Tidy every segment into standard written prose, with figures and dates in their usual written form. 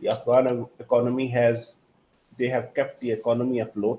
The Afghan economy they have kept the economy afloat,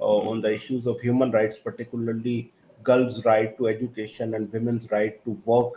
on the issues of human rights, particularly girls' right to education and women's right to work.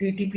TTP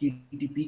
TTP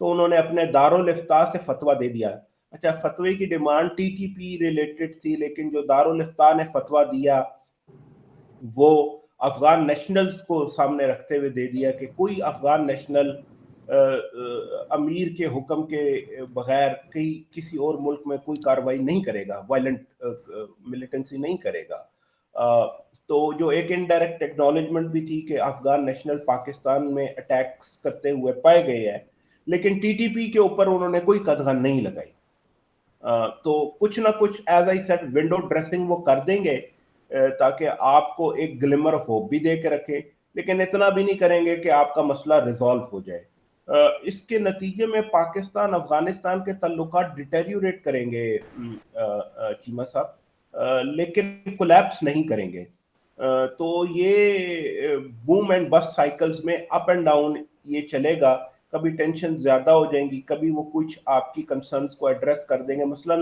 تو انہوں نے اپنے دارالفتاح سے فتویٰ دے دیا. اچھا, فتوے کی ڈیمانڈ ٹی ٹی پی ریلیٹڈ تھی, لیکن جو دارالفتاح نے فتویٰ دیا وہ افغان نیشنلز کو سامنے رکھتے ہوئے دے دیا کہ کوئی افغان نیشنل امیر کے حکم کے بغیر کسی اور ملک میں کوئی کاروائی نہیں کرے گا, وائلنٹ ملیٹنسی نہیں کرے گا. تو جو ایک انڈائریکٹ ایکنالجمنٹ بھی تھی کہ افغان نیشنل پاکستان میں اٹیکس کرتے ہوئے پائے گئے ہیں, لیکن ٹی ٹی پی کے اوپر انہوں نے کوئی قدغن نہیں لگائی. تو کچھ نہ کچھ as I said window dressing وہ کر دیں گے تاکہ آپ کو ایک گلمر آف ہوپ بھی دے کے رکھے, لیکن اتنا بھی نہیں کریں گے کہ آپ کا مسئلہ ریزالو ہو جائے. اس کے نتیجے میں پاکستان افغانستان کے تعلقات ڈیٹیریوریٹ کریں گے چیمہ صاحب, لیکن کولیپس نہیں کریں گے. تو یہ بوم اینڈ بس سائیکلز میں اپ اینڈ ڈاؤن یہ چلے گا. کبھی ٹینشن زیادہ ہو جائیں گی, کبھی وہ کچھ آپ کی کنسرنز کو ایڈریس کر دیں گے. مثلا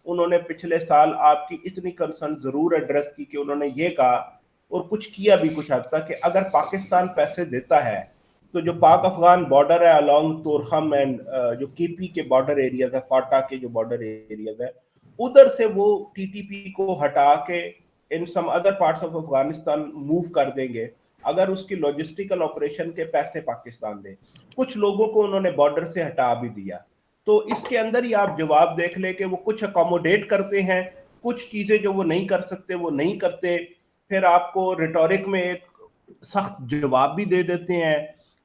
انہوں نے پچھلے سال آپ کی اتنی کنسرن ضرور ایڈریس کی کہ انہوں نے یہ کہا, اور کچھ کیا بھی کچھ حد تک, کہ اگر پاکستان پیسے دیتا ہے تو جو پاک افغان بارڈر ہے along تورخم اینڈ جو کے پی کے بارڈر ایریاز ہے, فاٹا کے جو بارڈر ایریاز ہے, ادھر سے وہ ٹی ٹی پی کو ہٹا کے in some other parts of Afghanistan move کر دیں گے اگر اس کی لاجسٹیکل آپریشن کے پیسے پاکستان دے. کچھ لوگوں کو انہوں نے بارڈر سے ہٹا بھی دیا. تو اس کے اندر ہی آپ جواب دیکھ لیں کہ وہ کچھ اکوموڈیٹ کرتے ہیں, کچھ چیزیں جو وہ نہیں کر سکتے وہ نہیں کرتے, پھر آپ کو ریٹورک میں ایک سخت جواب بھی دے دیتے ہیں,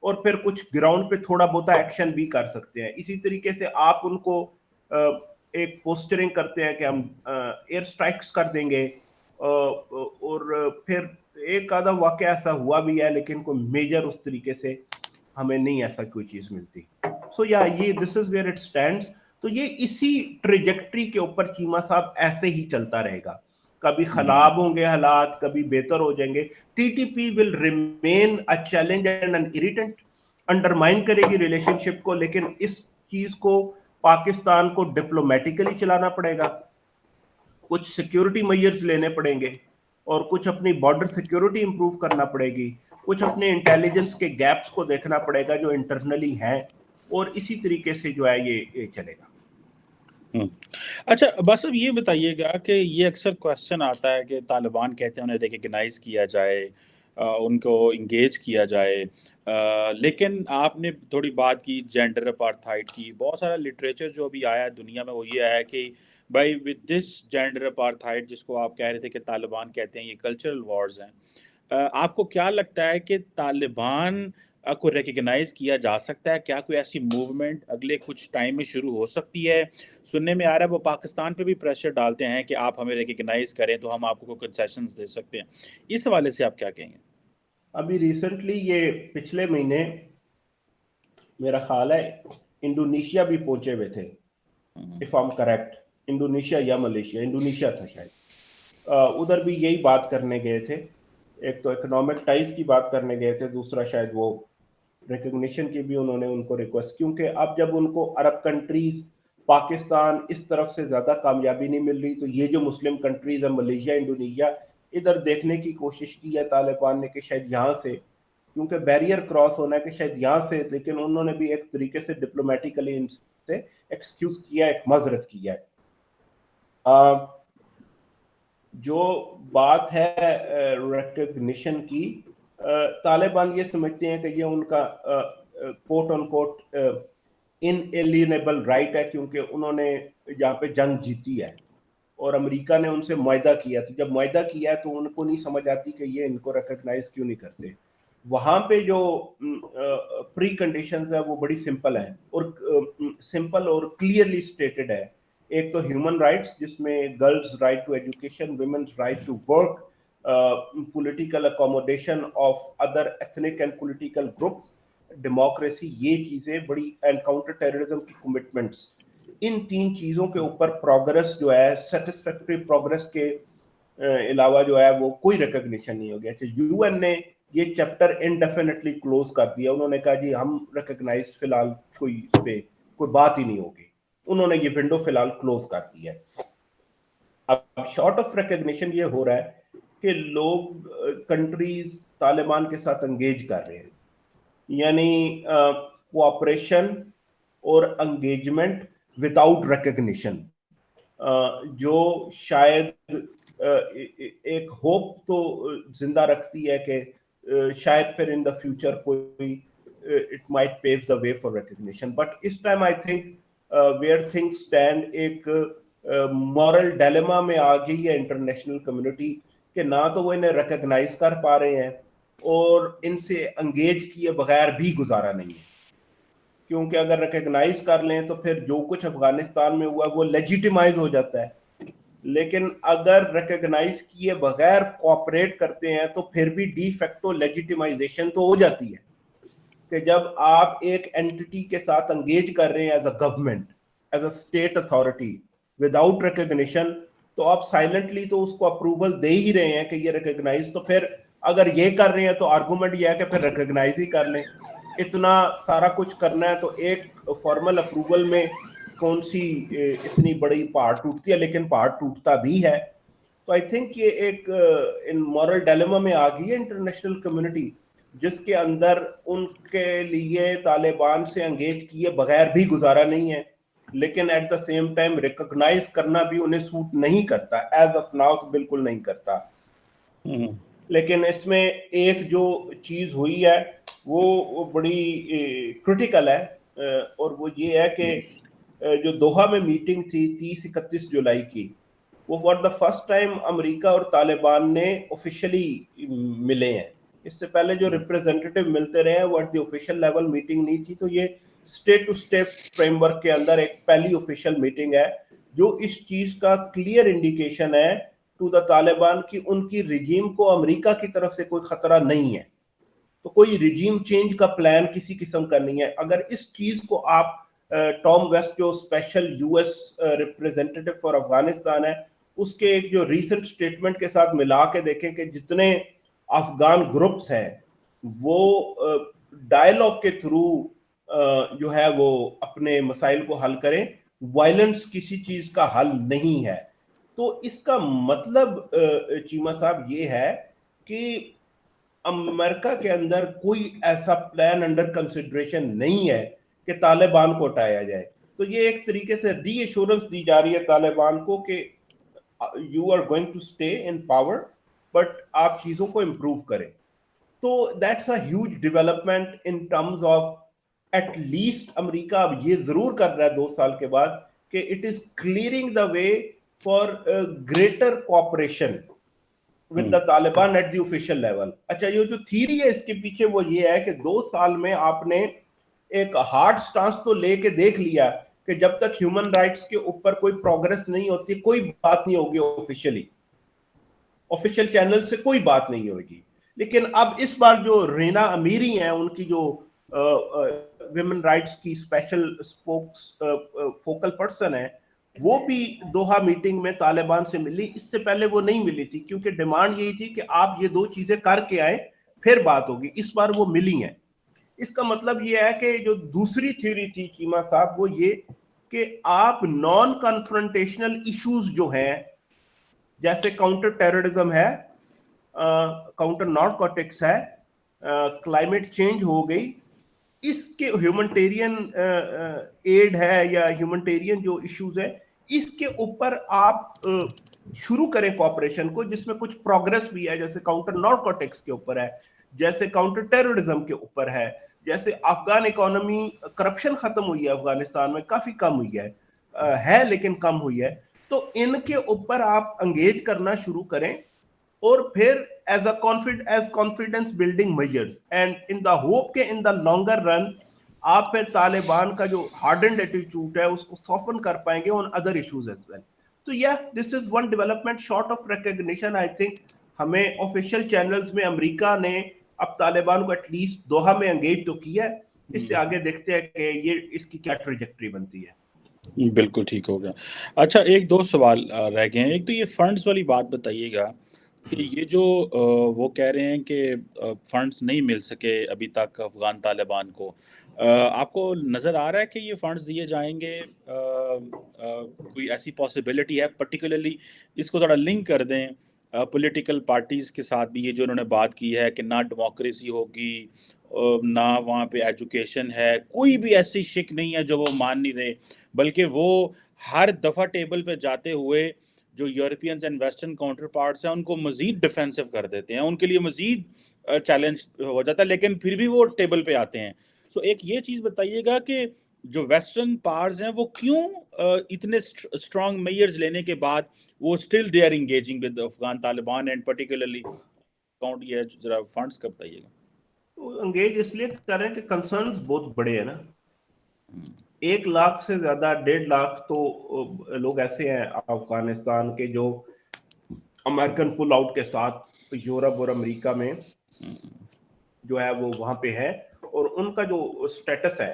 اور پھر کچھ گراؤنڈ پہ تھوڑا بہت ایکشن بھی کر سکتے ہیں. اسی طریقے سے آپ ان کو ایک پوسٹرنگ کرتے ہیں کہ ہم ایئر سٹرائکس کر دیں گے, اور پھر ایک آدھا واقعہ ایسا ہوا بھی ہے, لیکن کوئی میجر اس طریقے سے ہمیں نہیں ایسا کوئی چیز ملتی. سو یا یہ دس از ویئر اٹ اسٹینڈس. تو یہ اسی ٹریجیکٹری کے اوپر چیمہ صاحب ایسے ہی چلتا رہے گا. کبھی خراب ہوں گے حالات, کبھی بہتر ہو جائیں گے. T T P will remain a challenge and an irritant, undermine کرے گی ریلیشن شپ کو, لیکن اس چیز کو پاکستان کو ڈپلومیٹیکلی چلانا پڑے گا, کچھ سیکیورٹی میئرز لینے پڑیں گے, اور کچھ اپنی بارڈر سیکیورٹی امپروو کرنا پڑے گی, کچھ اپنے انٹیلیجنس کے گیپس کو دیکھنا پڑے گا جو انٹرنلی ہیں, اور اسی طریقے سے جو ہے یہ چلے گا. اچھا بس اب یہ بتائیے گا کہ یہ اکثر کوشچن آتا ہے کہ طالبان کہتے ہیں انہیں ریکگنائز کیا جائے, ان کو انگیج کیا جائے, لیکن آپ نے تھوڑی بات کی جینڈر اپارتھائڈ کی. بہت سارا لٹریچر جو بھی آیا ہے دنیا میں وہ یہ آیا کہ بھائی ود دس جینڈر اپارتھائڈ, جس کو آپ کہہ رہے تھے کہ طالبان کہتے ہیں یہ کلچرل وارز ہیں, آپ کو کیا لگتا ہے کہ طالبان کو ریکگنائز کیا جا سکتا ہے؟ کیا کوئی ایسی موومنٹ اگلے کچھ ٹائم میں شروع ہو سکتی ہے؟ سننے میں آ رہا ہے وہ پاکستان پہ بھی پریشر ڈالتے ہیں کہ آپ ہمیں ریکگنائز کریں تو ہم آپ کو کنسیشنز دے سکتے ہیں. اس حوالے سے آپ کیا کہیں گے؟ ابھی ریسنٹلی یہ پچھلے مہینے میرا خیال ہے انڈونیشیا بھی پہنچے ہوئے تھے, if I am correct, Indonesia یا ملیشیا, انڈونیشیا تھا شاید, ادھر بھی یہی بات کرنے گئے تھے. ایک تو اکنامک ٹائز کی بات کرنے گئے تھے, دوسرا شاید وہ ریکگنیشن کی بھی انہوں نے ان کو ریکویسٹ, کیونکہ اب جب ان کو عرب کنٹریز پاکستان اس طرف سے زیادہ کامیابی نہیں مل رہی, تو یہ جو مسلم کنٹریز ہیں ملیشیا انڈونیشیا, ادھر دیکھنے کی کوشش کی ہے طالبان نے کہ شاید یہاں سے, کیونکہ بیریئر کراس ہونا ہے کہ شاید یہاں سے, لیکن انہوں نے بھی ایک طریقے سے ڈپلومیٹیکلی ان سے ایکسکیوز کیا, ایک معذرت کیا ہے. جو بات ہے ریکگنیشن کی, طالبان یہ سمجھتے ہیں کہ یہ ان کا کوٹ آن کوٹ انیلینیبل رائٹ ہے, کیونکہ انہوں نے یہاں پہ جنگ جیتی ہے اور امریکہ نے ان سے معاہدہ کیا. تو جب معاہدہ کیا ہے تو ان کو نہیں سمجھ آتی کہ یہ ان کو ریکگنائز کیوں نہیں کرتے. وہاں پہ جو پری کنڈیشنز ہیں وہ بڑی سمپل ہیں, اور سمپل اور کلیئرلی اسٹیٹڈ ہے. ایک تو ہیومن رائٹس, جس میں girls right to education, women's right to work, political accommodation of other ethnic and political groups, democracy, یہ چیزیں بڑی, اینڈ کاؤنٹر ٹیررزم کی کمٹمنٹس. ان تین چیزوں کے اوپر پروگرس جو ہے, سیٹسفیکٹری پروگرس کے علاوہ جو ہے وہ کوئی ریکگنیشن نہیں ہو گیا. یو این نے یہ چیپٹر انڈیفینیٹلی کلوز کر دیا. انہوں نے کہا جی ہم ریکگنائز فی الحال کوئی اس پہ کوئی بات ہی نہیں ہوگی. انہوں نے یہ ونڈو فی الحال کلوز کر دی ہے. اب شارٹ آف ریکگنیشن یہ ہو رہا ہے کہ لوگ کنٹریز طالبان کے ساتھ انگیج کر رہے ہیں, یعنی کوآپریشن اور انگیجمنٹ وداؤٹ ریکگنیشن، جو شاید ایک ہوپ تو زندہ رکھتی ہے کہ شاید پھر ان دا فیوچر کوئی it might pave the way for recognition. But اس time I think where things stand, ایک مورل ڈیلیما میں آ گئی ہے انٹرنیشنل کمیونٹی کہ نہ تو وہ انہیں ریکگنائز کر پا رہے ہیں اور ان سے انگیج کیے بغیر بھی گزارا نہیں ہے. کیونکہ اگر ریکگنائز کر لیں تو پھر جو کچھ افغانستان میں ہوا وہ لیجیٹیمائز ہو جاتا ہے، لیکن اگر ریکگنائز کیے بغیر کوآپریٹ کرتے ہیں تو پھر بھی ڈی فیکٹو لیجیٹیمائزیشن تو ہو جاتی ہے کہ جب آپ ایک اینٹی کے ساتھ انگیج کر رہے ہیں as a government, as a state authority without recognition, تو آپ سائلنٹلی تو اس کو اپروول دے ہی رہے ہیں کہ یہ ریکگنائز. تو پھر اگر یہ کر رہے ہیں تو آرگومنٹ یہ ہے کہ پھر ریکگنائز ہی کر لیں. اتنا سارا کچھ کرنا ہے تو ایک فارمل اپروول میں کون سی اتنی بڑی پہاڑ ٹوٹتی ہے، لیکن پہاڑ ٹوٹتا بھی ہے. تو آئی تھنک یہ ایک ان مورل ڈیلیما میں آ گئی ہے انٹرنیشنل کمیونٹی، جس کے اندر ان کے لیے طالبان سے انگیج کیے بغیر بھی گزارا نہیں ہے، لیکن at the same time recognise کرنا بھی انہیں سوٹ نہیں کرتا. ایز آف ناؤ تو بالکل نہیں کرتا. لیکن اس میں ایک جو چیز ہوئی ہے وہ بڑی کرٹیکل ہے، اور وہ یہ ہے کہ جو دوحہ میں میٹنگ تھی 30-31 جولائی کی، وہ فار دا فرسٹ ٹائم امریکہ اور طالبان نے آفیشلی ملے ہیں. اس سے پہلے جو ریپریزنٹیٹیو ملتے رہے ہیں وہ at the official level meeting نہیں تھی. تو یہ state to state framework کے اندر ایک پہلی آفیشیل میٹنگ ہے جو اس چیز کا کلیئر انڈیکیشن ہے ٹو دا طالبان کی ان کی رجیم کو امریکہ کی طرف سے کوئی خطرہ نہیں ہے. تو کوئی رجیم چینج کا پلان کسی قسم کا نہیں ہے. اگر اس چیز کو آپ ٹام ویسٹ جو special U S representative for Afghanistan ہے اس کے ایک جو ریسنٹ اسٹیٹمنٹ کے ساتھ ملا کے دیکھیں کہ جتنے افغان گروپس ہیں وہ ڈائلاگ کے تھرو جو ہے وہ اپنے مسائل کو حل کریں، وائلنس کسی چیز کا حل نہیں ہے. تو اس کا مطلب چیمہ صاحب یہ ہے کہ امریکہ کے اندر کوئی ایسا پلان انڈر کنسیڈریشن نہیں ہے کہ طالبان کو ہٹایا جائے. تو یہ ایک طریقے سے ری ایشورنس دی جا رہی ہے طالبان کو کہ you are going to stay in power but آپ چیزوں کو امپروو کریں. تو that's a huge development in terms of at least امریکہ اب یہ ضرور کر رہا ہے 2 سال کے بعد کہ it is clearing the way for greater cooperation with the Taliban at the official level. اچھا یہ جو تھیری ہے اس کے پیچھے وہ یہ ہے کہ 2 سال میں آپ نے ایک ہارڈ سٹانس تو لے کے دیکھ لیا کہ جب تک ہیومن رائٹس کے اوپر کوئی پروگرس نہیں ہوتی کوئی بات نہیں ہوگی آفیشیلی، آفیشیل چینل سے کوئی بات نہیں ہوگی. لیکن اب اس بار جو رینا امیری ہیں ان کی جو ویمن رائٹس کی اسپیشل اسپوکس فوکل پرسن ہے، وہ بھی دوحہ میٹنگ میں طالبان سے ملی. اس سے پہلے وہ نہیں ملی تھی کیونکہ ڈیمانڈ یہی تھی کہ آپ یہ 2 چیزیں کر کے آئیں پھر بات ہوگی. اس بار وہ ملی ہیں. اس کا مطلب یہ ہے کہ جو دوسری تھیوری تھی چیمہ صاحب وہ یہ کہ آپ نان کنفرنٹیشنل ایشوز جو ہیں جیسے کاؤنٹر ٹیررزم ہے، کاؤنٹر نارکوٹکس ہے، کلائمیٹ چینج ہو گئی، اس کے ہیومنٹیرین ایڈ ہے یا ہیومنٹیرین جو ایشوز ہیں اس کے اوپر آپ شروع کریں کوآپریشن کو جس میں کچھ پروگرس بھی ہے، جیسے کاؤنٹر نارکوٹکس کے اوپر ہے، جیسے کاؤنٹر ٹیررزم کے اوپر ہے، جیسے افغان اکانومی کرپشن ختم ہوئی ہے افغانستان میں کافی کم ہوئی ہے لیکن کم ہوئی ہے. تو ان کے اوپر آپ انگیج کرنا شروع کریں اور پھر as confidence building measures and in the hope کہ in the longer run آپ پھر طالبان کا جو hardened attitude ہے اس کو soften کر پائیں گے on other issues as well. تو this is one development short of recognition. I think ہمیں official channels میں امریکہ نے اب طالبان کو ایٹ لیسٹ دوحہ میں انگیج تو کیا ہے، اس سے آگے دیکھتے ہیں کہ یہ اس کی کیا ٹریجیکٹری بنتی ہے. بالکل ٹھیک ہو گیا. اچھا 1-2 سوال رہ گئے ہیں. ایک تو یہ فنڈز والی بات بتائیے گا کہ یہ جو وہ کہہ رہے ہیں کہ فنڈز نہیں مل سکے ابھی تک افغان طالبان کو، آپ کو نظر آ رہا ہے کہ یہ فنڈز دیے جائیں گے؟ کوئی ایسی پاسبلٹی ہے؟ پرٹیکولرلی اس کو تھوڑا لنک کر دیں پولیٹیکل پارٹیز کے ساتھ بھی، یہ جو انہوں نے بات کی ہے کہ نہ ڈیموکریسی ہوگی نہ وہاں پہ ایجوکیشن ہے، کوئی بھی ایسی شک نہیں ہے جو وہ مان نہیں رہے، بلکہ وہ ہر دفعہ ٹیبل پہ جاتے ہوئے جو Europeans and western counter parts ہیں ان کو مزید ڈیفینسو کر دیتے ہیں، ان کے لیے مزید چیلنج ہو جاتا ہے، لیکن پھر بھی وہ ٹیبل پہ آتے ہیں. سو ایک یہ چیز بتائیے گا کہ جو ویسٹرن پاورز ہیں وہ کیوں اتنے اسٹرانگ میئرز لینے کے بعد وہ still they are engaging with Afghan Taliban and particularly account یہ ذرا فنڈس کا بتائیے گا. انگیج اس لیے کر رہے ہیں کہ کنسرنز بہت بڑے ہیں نا. 1 لاکھ سے زیادہ 1.5 لاکھ تو لوگ ایسے ہیں افغانستان کے جو امریکن پل آؤٹ کے ساتھ یورپ اور امریکہ میں جو ہے وہ وہاں پہ ہے، اور ان کا جو سٹیٹس ہے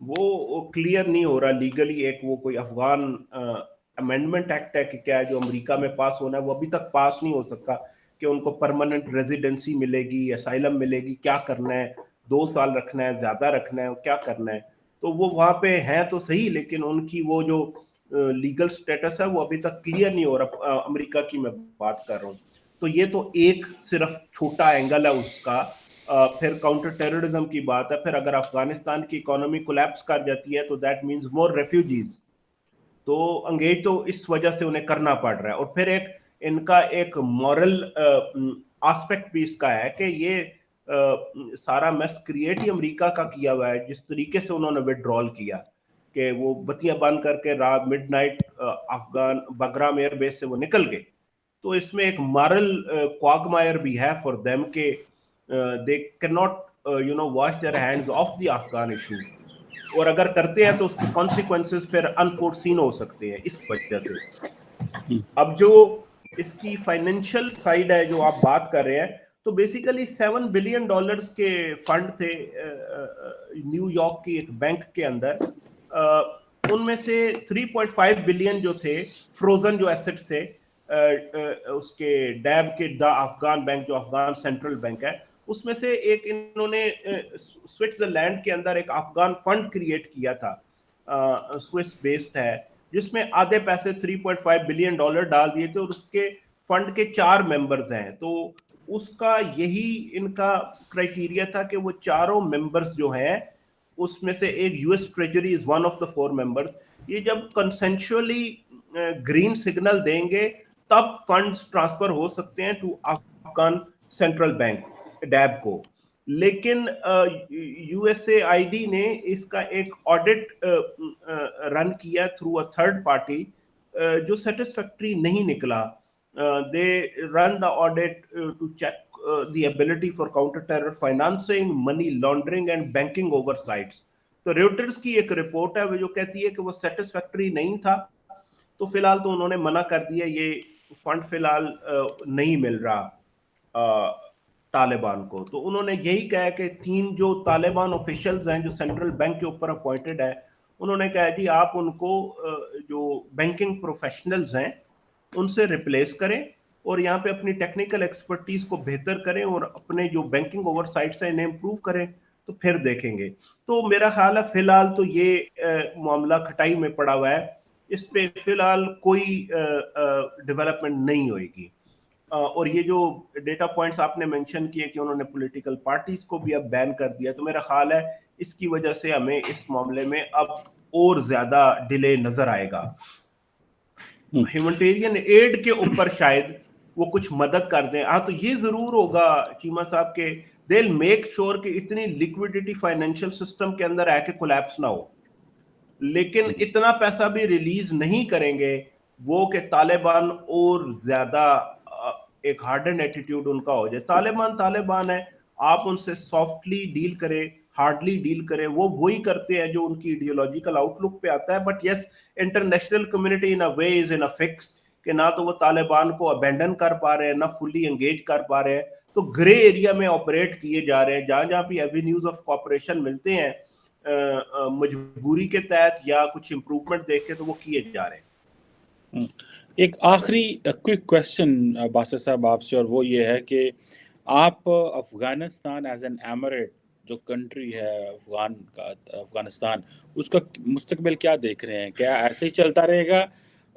وہ کلیئر نہیں ہو رہا لیگلی. ایک وہ کوئی افغان امینڈمنٹ ایکٹ ہے کہ کیا جو امریکہ میں پاس ہونا ہے وہ ابھی تک پاس نہیں ہو سکا کہ ان کو پرماننٹ ریزیڈنسی ملے گی، اسائلم ملے گی، کیا کرنا ہے، 2 سال رکھنا ہے، زیادہ رکھنا ہے، کیا کرنا ہے. تو وہ وہاں پہ ہیں تو صحیح، لیکن ان کی وہ جو لیگل سٹیٹس ہے وہ ابھی تک کلیئر نہیں ہو رہا. امریکہ کی میں بات کر رہا ہوں. تو یہ تو ایک صرف چھوٹا اینگل ہے اس کا. پھر کاؤنٹر ٹیررزم کی بات ہے. پھر اگر افغانستان کی اکانومی کولیپس کر جاتی ہے تو دیٹ مینز مور ریفیوجیز. تو انگیج تو اس وجہ سے انہیں کرنا پڑ رہا ہے. اور پھر ایک ان کا ایک مورل آسپیکٹ بھی اس کا ہے کہ یہ سارا میس کریٹ ہی امریکہ کا کیا ہوا ہے. جس طریقے سے انہوں نے وڈرال کیا کہ وہ بتیاں بند کر کے رات mid night Afghan Bagram air base سے وہ نکل گئے. تو اس میں ایک مارل کوگمائر بھی ہے فار دیم کہ they cannot wash their hands off the Afghan issue. اور اگر کرتے ہیں تو اس کے consequences پھر unforeseen ہو سکتے ہیں اس وجہ سے. اب جو اس کی فائنینشل سائیڈ ہے جو آپ بات کر رہے ہیں، تو بیسیکلی $7 بلین کے فنڈ تھے نیو یارک کی ایک بینک کے اندر. ان میں سے 3.5 بلین جو تھے فروزن جو ایسٹس تھے اس کے ڈیب کے دا افغان بینک جو افغان سینٹرل بینک ہے، اس میں سے ایک انہوں نے سوئٹزرلینڈ کے اندر ایک افغان فنڈ کریٹ کیا تھا، سوئس بیسڈ ہے، جس میں آدھے پیسے $3.5 بلین ڈال دیے تھے، اور اس کے فنڈ کے 4 ممبرز ہیں. تو اس کا یہی ان کا کرائٹیریا تھا کہ وہ چاروں ممبرز جو ہیں اس میں سے ایک U S treasury is one of the 4 members. یہ جب کنسنشولی گرین سگنل دیں گے تب فنڈز ٹرانسفر ہو سکتے ہیں to Afghan central bank DAB کو. لیکن U S A I D نے اس کا ایک آڈٹ رن کیا تھرو اے تھرڈ پارٹی جو سیٹسفیکٹری نہیں نکلا. They run the audit to check the ability for counter terror financing, money laundering and banking oversights. تو ریوٹرز کی ایک رپورٹ ہے وہ جو کہتی ہے کہ وہ سیٹسفیکٹری نہیں تھا. تو فی الحال تو انہوں نے منع کر دیا، یہ فنڈ فی الحال نہیں مل رہا طالبان کو. تو انہوں نے یہی کہا کہ 3 جو طالبان آفیشلز ہیں جو سینٹرل بینک کے اوپر اپوائنٹڈ ہے، انہوں نے کہا جی آپ ان کو جو بینکنگ پروفیشنلز ہیں ان سے ریپلیس کریں اور یہاں پہ اپنی ٹیکنیکل ایکسپرٹیز کو بہتر کریں اور اپنے جو بینکنگ اوور سائٹس ہیں انہیں امپروو کریں، تو پھر دیکھیں گے. تو میرا خیال ہے فی الحال تو یہ معاملہ کھٹائی میں پڑا ہوا ہے، اس پہ فی الحال کوئی ڈیولپمنٹ نہیں ہوئے گی. اور یہ جو ڈیٹا پوائنٹس آپ نے مینشن کیے کہ انہوں نے پولیٹیکل پارٹیز کو بھی اب بین کر دیا، تو میرا خیال ہے اس کی وجہ سے ہمیں اس معاملے میں اب اور زیادہ ڈیلے نظر آئے گا. ہیومنٹیرین ایڈ کے اوپر شاید وہ کچھ مدد کر دیں. ہاں تو یہ ضرور ہوگا چیمہ صاحب کہ they'll make sure کہ اتنی لیکوڈیٹی فائنینشل سسٹم کے اندر ہے کہ کولیپس نہ ہو، لیکن اتنا پیسہ بھی ریلیز نہیں کریں گے وہ کہ طالبان اور زیادہ ایک ہارڈن ایٹیٹیوڈ ان کا ہو جائے. طالبان ہے، آپ ان سے سافٹلی ڈیل کریں، ہارڈلی ڈیل کریں، وہ وہی کرتے ہیں جو ان کی ایڈیولوجیکل آؤٹ لک پہ آتا ہے. But yes international community in a way is in a fix کہ نہ تو وہ طالبان کو ابینڈن کر پا رہے ہیں نہ فلی انگیج کر پا رہے ہیں. تو گرے ایریا میں آپریٹ کیے جا رہے ہیں، جہاں جہاں بھی ایوینیوز آف کوآپریشن ملتے ہیں مجبوری کے تحت یا کچھ امپروومنٹ دیکھ کے، تو وہ کیے جا رہے ہیں. ایک آخری کوئک کویسچن باسط صاحب آپ سے، اور وہ یہ ہے کہ آپ افغانستان ایز این ایمریٹ جو کنٹری ہے افغانستان، اس کا مستقبل کیا دیکھ رہے ہیں؟ کیا ایسے ہی چلتا رہے گا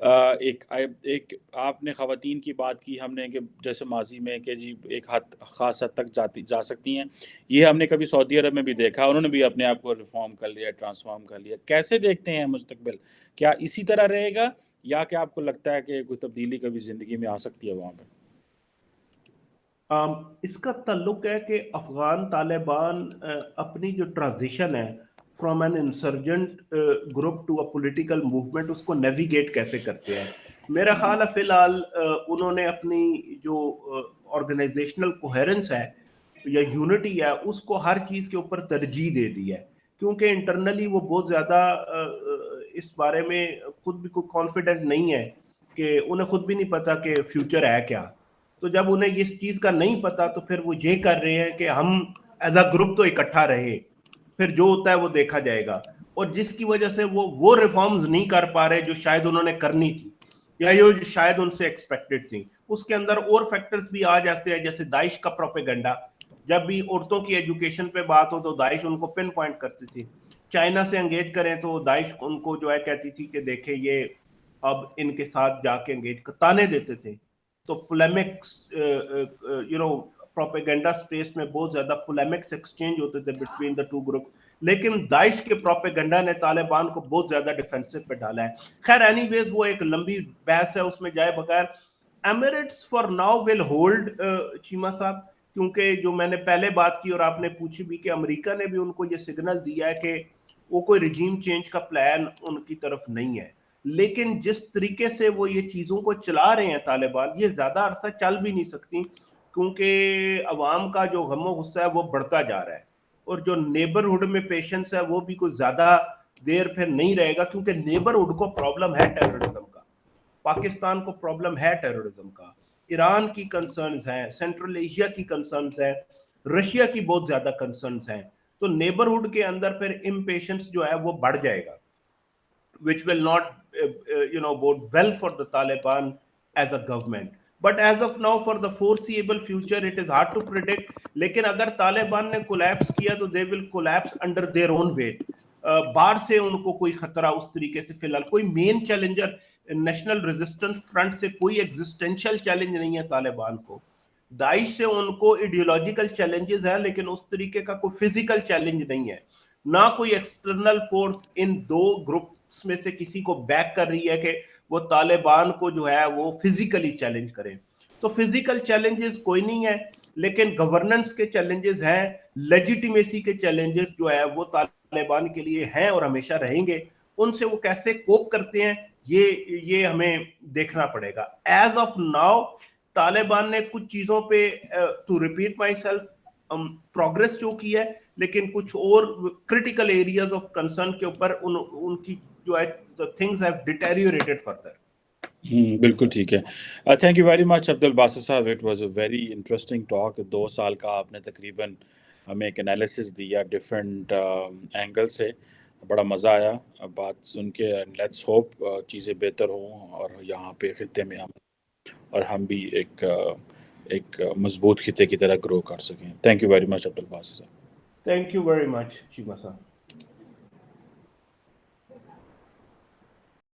ایک آپ نے خواتین کی بات کی ہم نے کہ جیسے ماضی میں کہ جی ایک خاص حد تک جا سکتی ہیں، یہ ہم نے کبھی سعودی عرب میں بھی دیکھا، انہوں نے بھی اپنے آپ کو ریفارم کر لیا، ٹرانسفارم کر لیا. کیسے دیکھتے ہیں مستقبل؟ کیا اسی طرح رہے گا یا کہ آپ کو لگتا ہے کہ کوئی تبدیلی کبھی زندگی میں آ سکتی ہے وہاں پہ؟ اس کا تعلق ہے کہ افغان طالبان اپنی جو ٹرانزیشن ہے from an insurgent group to a political movement اس کو نیویگیٹ کیسے کرتے ہیں. میرا خیال ہے فی الحال انہوں نے اپنی جو آرگنائزیشنل کوہیرنس ہے یا یونٹی ہے اس کو ہر چیز کے اوپر ترجیح دے دی ہے، کیونکہ انٹرنلی وہ بہت زیادہ اس بارے میں خود بھی کوئی کانفیڈنٹ نہیں ہے، کہ انہیں خود بھی نہیں پتا کہ فیوچر ہے کیا. تو جب انہیں اس چیز کا نہیں پتا تو پھر وہ یہ کر رہے ہیں کہ ہم ایز اے گروپ تو اکٹھا رہے، پھر جو ہوتا ہے وہ دیکھا جائے گا. اور جس کی وجہ سے وہ ریفارمز نہیں کر پا رہے جو شاید انہوں نے کرنی تھی یا جو شاید ان سے ایکسپیکٹڈ تھی. اس کے اندر اور فیکٹرز بھی آ جاتے ہیں، جیسے داعش کا پروپیگنڈا. جب بھی عورتوں کی ایجوکیشن پہ بات ہو تو داعش ان کو پن پوائنٹ کرتی تھی. چائنا سے انگیج کریں تو داعش ان کو جو ہے کہتی تھی کہ دیکھیں یہ اب ان کے ساتھ جا کے انگیج تانے دیتے تھے. تو پولیمکس پروپیگنڈا سپیس میں بہت زیادہ پولیمکس ایکسچینج ہوتے تھے بٹوین دا ٹو گروپ. لیکن داعش کے پروپیگنڈا نے طالبان کو بہت زیادہ ڈیفینسو پہ ڈالا ہے. خیر اینی ویز وہ ایک لمبی بحث ہے، اس میں جائے بغیر. Emirates for now will hold Cheema صاحب، کیونکہ جو میں نے پہلے بات کی اور آپ نے پوچھی بھی کہ امریکہ نے بھی ان کو یہ سگنل دیا ہے کہ وہ کوئی رجیم چینج کا پلان ان کی طرف نہیں ہے. لیکن جس طریقے سے وہ یہ چیزوں کو چلا رہے ہیں طالبان، یہ زیادہ عرصہ چل بھی نہیں سکتی، کیونکہ عوام کا جو غم و غصہ ہے وہ بڑھتا جا رہا ہے. اور جو نیبرہڈ میں پیشنس ہے وہ بھی کوئی زیادہ دیر پھر نہیں رہے گا، کیونکہ نیبرہڈ کو پرابلم ہے ٹیررزم کا، پاکستان کو پرابلم ہے ٹیررزم کا، ایران کی کنسرنز ہیں، سینٹرل ایشیا کی کنسرنز ہیں، رشیا کی بہت زیادہ کنسرنز ہیں. تو نیبرہڈ کے اندر پھر امپیشنس جو ہے وہ بڑھ جائے گا، which will not bode well for the Taliban as a government. But as of now, for the foreseeable future, it is hard to predict. لیکن اگر طالبان نے کولیپس کیا تو they will collapse under their own weight. باہر سے ان کو کوئی خطرہ اس طریقے سے فی الحال کوئی مین چیلنجر نیشنل ریزسٹنس فرنٹ سے کوئی ایگزسٹینشل چیلنج نہیں ہے طالبان کو. داعش سے ان کو ایڈیولوجیکل چیلنجز ہیں، لیکن اس طریقے کا کوئی فزیکل چیلنج نہیں ہے. نہ کوئی ایکسٹرنل فورس ان دو گروپس میں سے کسی کو بیک کر رہی ہے کہ وہ طالبان کو جو ہے وہ فزیکلی چیلنج کریں. تو فزیکل چیلنجز کوئی نہیں ہے، لیکن گورننس کے چیلنجز ہیں، لیجیٹیمیسی کے چیلنجز جو ہے وہ طالبان کے لیے ہیں اور ہمیشہ رہیں گے. ان سے وہ کیسے کوپ کرتے ہیں یہ ہمیں دیکھنا پڑے گا. ایز آف ناؤ طالبان نے کچھ چیزوں پہ to repeat myself progress جو کی ہے، لیکن کچھ اور کرٹیکل ایریاز آف کنسرن کے اوپر ان کی جو ہے تھنگز ہیو ڈیٹیریوریٹڈ فردر. بالکل ٹھیک ہے. Thank you very much Abdul Basit صاحب. It was a very interesting talk. 2 سال کا آپ نے تقریباً ہمیں ایک انالیسس دیا ڈفرینٹ اینگل سے. بڑا مزہ آیا بات سن کے. لیٹس ہوپ چیزیں بہتر ہوں اور یہاں پہ خطے میں اور ہم بھی ایک مضبوط خطے کی طرح گرو کر سکیں. Thank you very much Abdul Basit صاحب. Thank you very much Cheema صاحب.